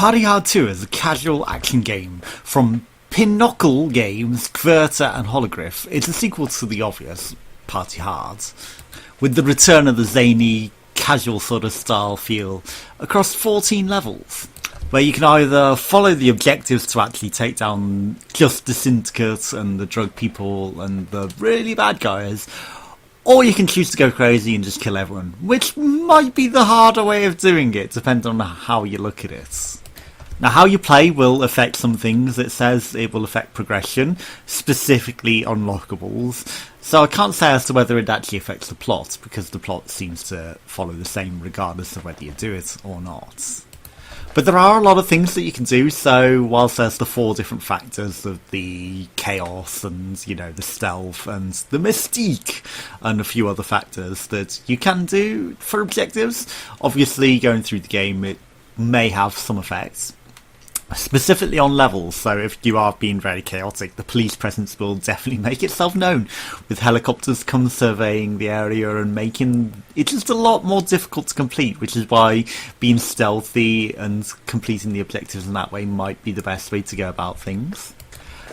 Party Hard 2 is a casual action game from Pinnacle Games, Kverta and Hologryph. It's a sequel to the obvious Party Hard, with the return of the zany, casual sort of style feel across 14 levels, where you can either follow the objectives to actually take down just the syndicate and the drug people and the really bad guys, or you can choose to go crazy and just kill everyone, which might be the harder way of doing it, depending on how you look at it. Now, how you play will affect some things. It says it will affect progression, specifically unlockables. So I can't say as to whether it actually affects the plot, because the plot seems to follow the same regardless of whether you do it or not. But there are a lot of things that you can do, so whilst there's the 4 different factors of the chaos and, you know, the stealth and the mystique and a few other factors that you can do for objectives, obviously going through the game it may have some effects. Specifically on levels, so if you are being very chaotic, the police presence will definitely make itself known, with helicopters come surveying the area and making it just a lot more difficult to complete, which is why being stealthy and completing the objectives in that way might be the best way to go about things.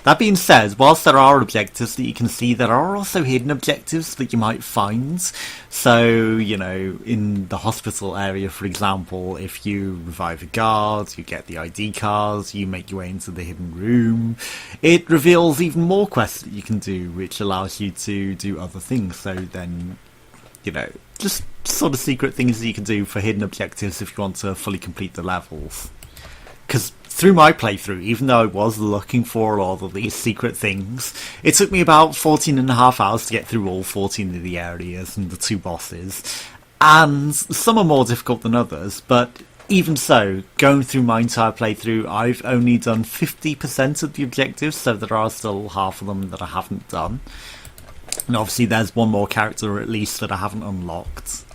That being said, whilst there are objectives that you can see, there are also hidden objectives that you might find. So, you know, in the hospital area, for example, if you revive a guard, you get the ID cards, you make your way into the hidden room, it reveals even more quests that you can do, which allows you to do other things. So then, you know, just sort of secret things that you can do for hidden objectives if you want to fully complete the levels. Because through my playthrough, even though I was looking for a lot of these secret things, it took me about 14 and a half hours to get through all 14 of the areas and the 2 bosses. And some are more difficult than others, but even so, going through my entire playthrough, I've only done 50% of the objectives, so there are still half of them that I haven't done. And obviously there's one more character at least that I haven't unlocked.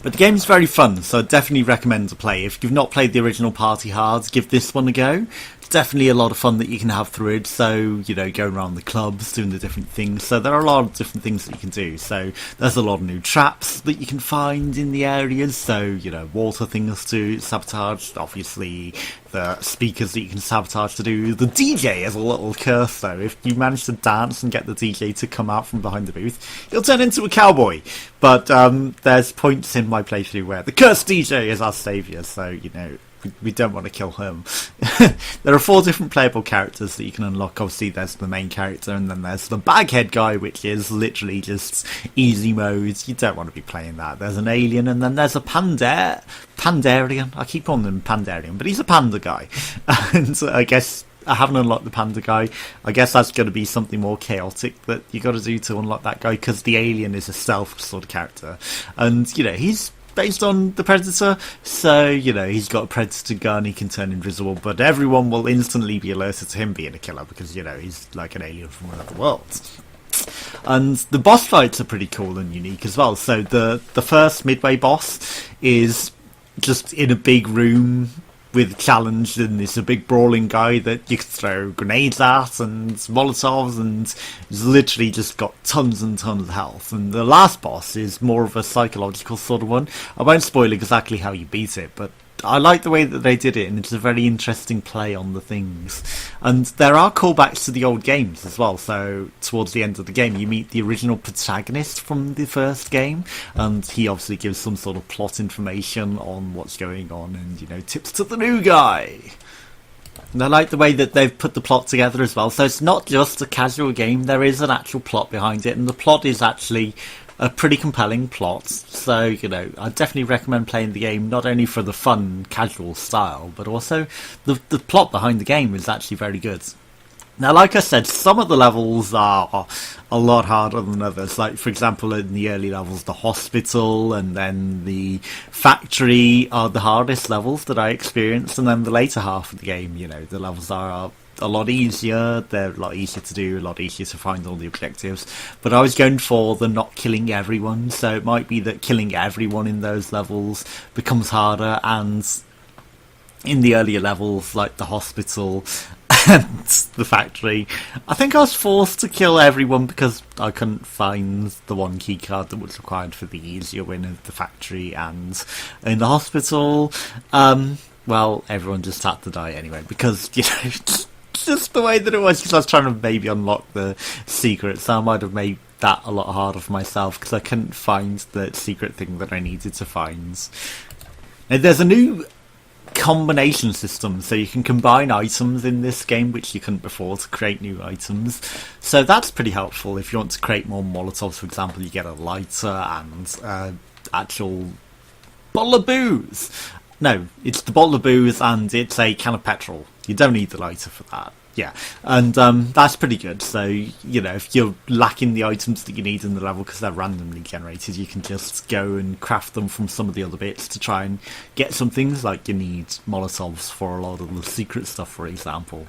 But the game's very fun, so I definitely recommend to play. If you've not played the original Party Hard, give this one a go. It's definitely a lot of fun that you can have through it, so, you know, going around the clubs, doing the different things. So there are a lot of different things that you can do. So there's a lot of new traps that you can find in the areas, so, you know, water things to sabotage, obviously the speakers that you can sabotage to do. The DJ is a little curse, though. If you manage to dance and get the DJ to come out from behind the booth, he'll turn into a cowboy. But there's points in my playthrough where the cursed DJ is our saviour, so, you know, we don't want to kill him. There are 4 different playable characters that you can unlock. Obviously there's the main character, and then there's the baghead guy, which is literally just easy mode. You don't want to be playing that. There's an alien, and then there's a Pandarian. I keep calling him Pandarian, but he's a panda guy. And I guess I haven't unlocked the panda guy. I guess that's going to be something more chaotic that you got to do to unlock that guy, because the alien is a stealth sort of character, and, you know, he's based on the Predator, so, you know, he's got a Predator gun, he can turn invisible, but everyone will instantly be alerted to him being a killer, because, you know, he's like an alien from another world. And the boss fights are pretty cool and unique as well. So the first midway boss is just in a big room with challenge, and it's a big brawling guy that you can throw grenades at and molotovs, and he's literally just got tons and tons of health. And the last boss is more of a psychological sort of one. I won't spoil exactly how you beat it, but I like the way that they did it, and it's a very interesting play on the things. And there are callbacks to the old games as well, so towards the end of the game you meet the original protagonist from the first game, and he obviously gives some sort of plot information on what's going on, and, you know, tips to the new guy. And I like the way that they've put the plot together as well, so it's not just a casual game, there is an actual plot behind it, and the plot is actually a pretty compelling plot. So, you know, I definitely recommend playing the game, not only for the fun, casual style, but also the plot behind the game is actually very good. Now, like I said, some of the levels are a lot harder than others. Like, for example, in the early levels, the hospital and then the factory are the hardest levels that I experienced, and then the later half of the game, you know, the levels are a lot easier, they're a lot easier to do, a lot easier to find all the objectives. But I was going for the not killing everyone, so it might be that killing everyone in those levels becomes harder, and in the earlier levels, like the hospital and the factory, I think I was forced to kill everyone because I couldn't find the one key card that was required for the easier win of the factory and in the hospital. well, everyone just had to die anyway, because, just the way that it was, because I was trying to maybe unlock the secret, so I might have made that a lot harder for myself, because I couldn't find the secret thing that I needed to find. Now, there's a new combination system, so you can combine items in this game which you couldn't before to create new items, so that's pretty helpful. If you want to create more Molotovs, for example, you get a lighter and actual bottle of booze. No, it's the bottle of booze and it's a can of petrol. You don't need the lighter for that. Yeah, and that's pretty good. So, if you're lacking the items that you need in the level because they're randomly generated, you can just go and craft them from some of the other bits to try and get some things, like you need Molotovs for a lot of the secret stuff, for example.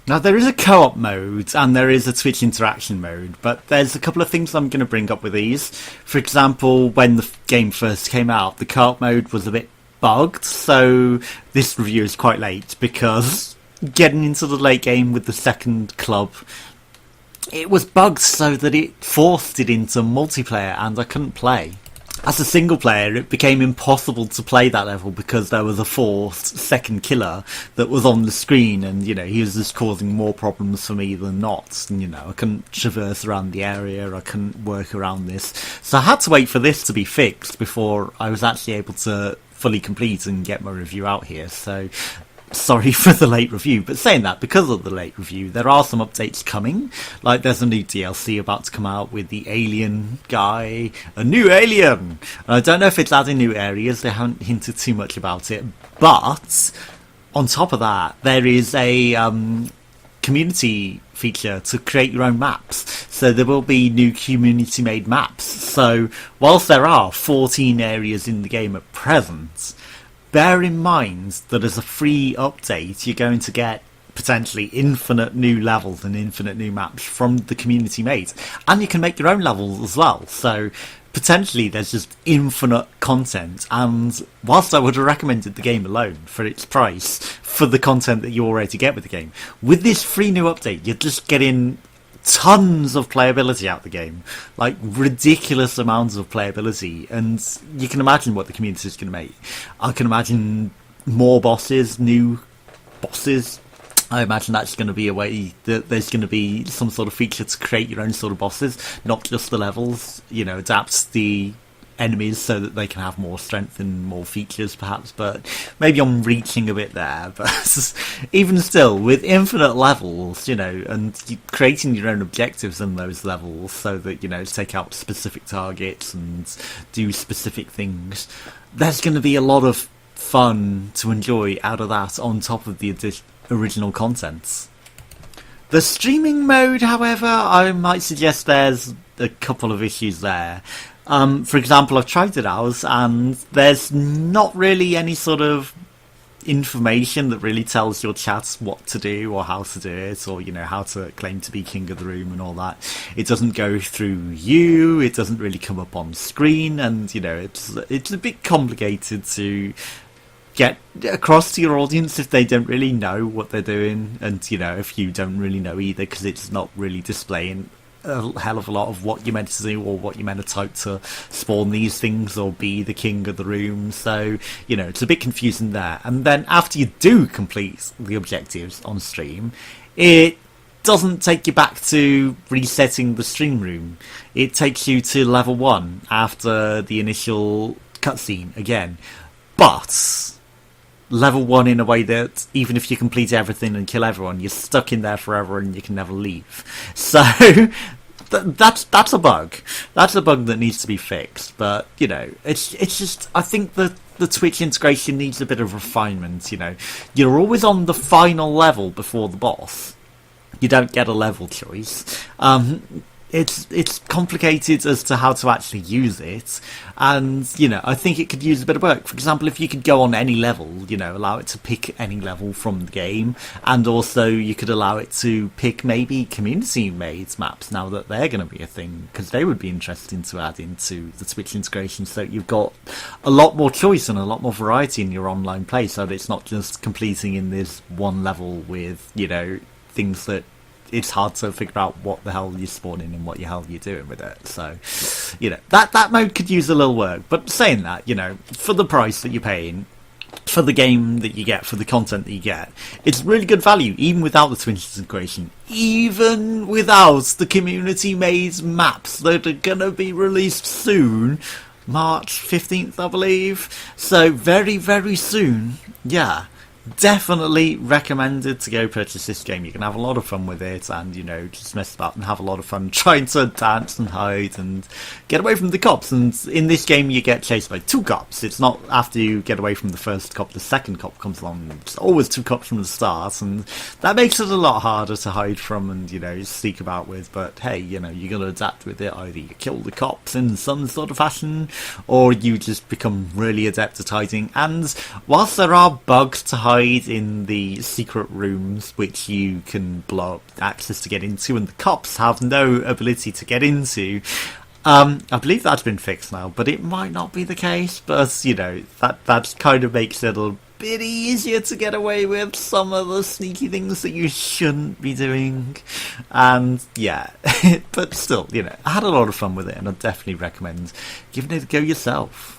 Now, there is a co-op mode and there is a Twitch interaction mode, but there's a couple of things I'm going to bring up with these. For example, when the game first came out, the co-op mode was a bit bugged, so this review is quite late because getting into the late game with the second club, it was bugged so that it forced it into multiplayer and I couldn't play. As a single player, it became impossible to play that level because there was a forced second killer that was on the screen, and he was just causing more problems for me than not. And I couldn't traverse around the area, I couldn't work around this, so I had to wait for this to be fixed before I was actually able to fully complete and get my review out here. So sorry for the late review, but saying that, because of the late review, there are some updates coming. Like, there's a new DLC about to come out with the alien guy, a new alien, and I don't know if it's adding new areas, they haven't hinted too much about it, but on top of that, there is a community feature to create your own maps, so there will be new community made maps. So whilst there are 14 areas in the game at present, bear in mind that as a free update, you're going to get potentially infinite new levels and infinite new maps from the community made. And you can make your own levels as well. So potentially there's just infinite content. And whilst I would have recommended the game alone for its price, for the content that you already get with the game, with this free new update, you're just getting tons of playability out of the game, like ridiculous amounts of playability, and you can imagine what the community is going to make. I can imagine more bosses, new bosses. I imagine that's going to be a way that there's going to be some sort of feature to create your own sort of bosses, not just the levels, adapt the enemies so that they can have more strength and more features perhaps, but maybe I'm reaching a bit there. But even still, with infinite levels, and creating your own objectives in those levels so that, take out specific targets and do specific things, there's going to be a lot of fun to enjoy out of that on top of the original contents. The streaming mode, however, I might suggest there's a couple of issues there. For example, I've tried it out and there's not really any sort of information that really tells your chat what to do or how to do it, or how to claim to be king of the room and all that. It doesn't go through you, it doesn't really come up on screen, and it's a bit complicated to get across to your audience if they don't really know what they're doing, and if you don't really know either, because it's not really displaying a hell of a lot of what you're meant to do or what you're meant to type to spawn these things or be the king of the room. So it's a bit confusing there. And then after you do complete the objectives on stream, it doesn't take you back to resetting the stream room. It takes you to level 1 after the initial cutscene again, but level 1 in a way that even if you complete everything and kill everyone, you're stuck in there forever and you can never leave. So that's a bug. That's a bug that needs to be fixed. But it's just, I think that the Twitch integration needs a bit of refinement. You're always on the final level before the boss. You don't get a level choice. It's complicated as to how to actually use it, and I think it could use a bit of work. For example, if you could go on any level, allow it to pick any level from the game, and also you could allow it to pick maybe community made maps now that they're going to be a thing, because they would be interesting to add into the Twitch integration, so you've got a lot more choice and a lot more variety in your online play, so that it's not just completing in this one level with things that it's hard to figure out what the hell you're spawning and what the hell you're doing with it. So, that mode could use a little work. But saying that, for the price that you're paying, for the game that you get, for the content that you get, it's really good value, even without the Twins integration, even without the community-made maps that are going to be released soon, March 15th, I believe. So very, very soon, yeah. Definitely recommended to go purchase this game. You can have a lot of fun with it and, just mess about and have a lot of fun trying to dance and hide and get away from the cops. And in this game, you get chased by 2 cops. It's not after you get away from the first cop, the second cop comes along. It's always 2 cops from the start, and that makes it a lot harder to hide from and, sneak about with. But hey, you're going to adapt with it. Either you kill the cops in some sort of fashion, or you just become really adept at hiding. And whilst there are bugs to hide in the secret rooms which you can blow up access to get into, and the cops have no ability to get into, I believe that's been fixed now, but it might not be the case. But that kind of makes it a bit easier to get away with some of the sneaky things that you shouldn't be doing. And yeah, but still, I had a lot of fun with it, and I definitely recommend giving it a go yourself.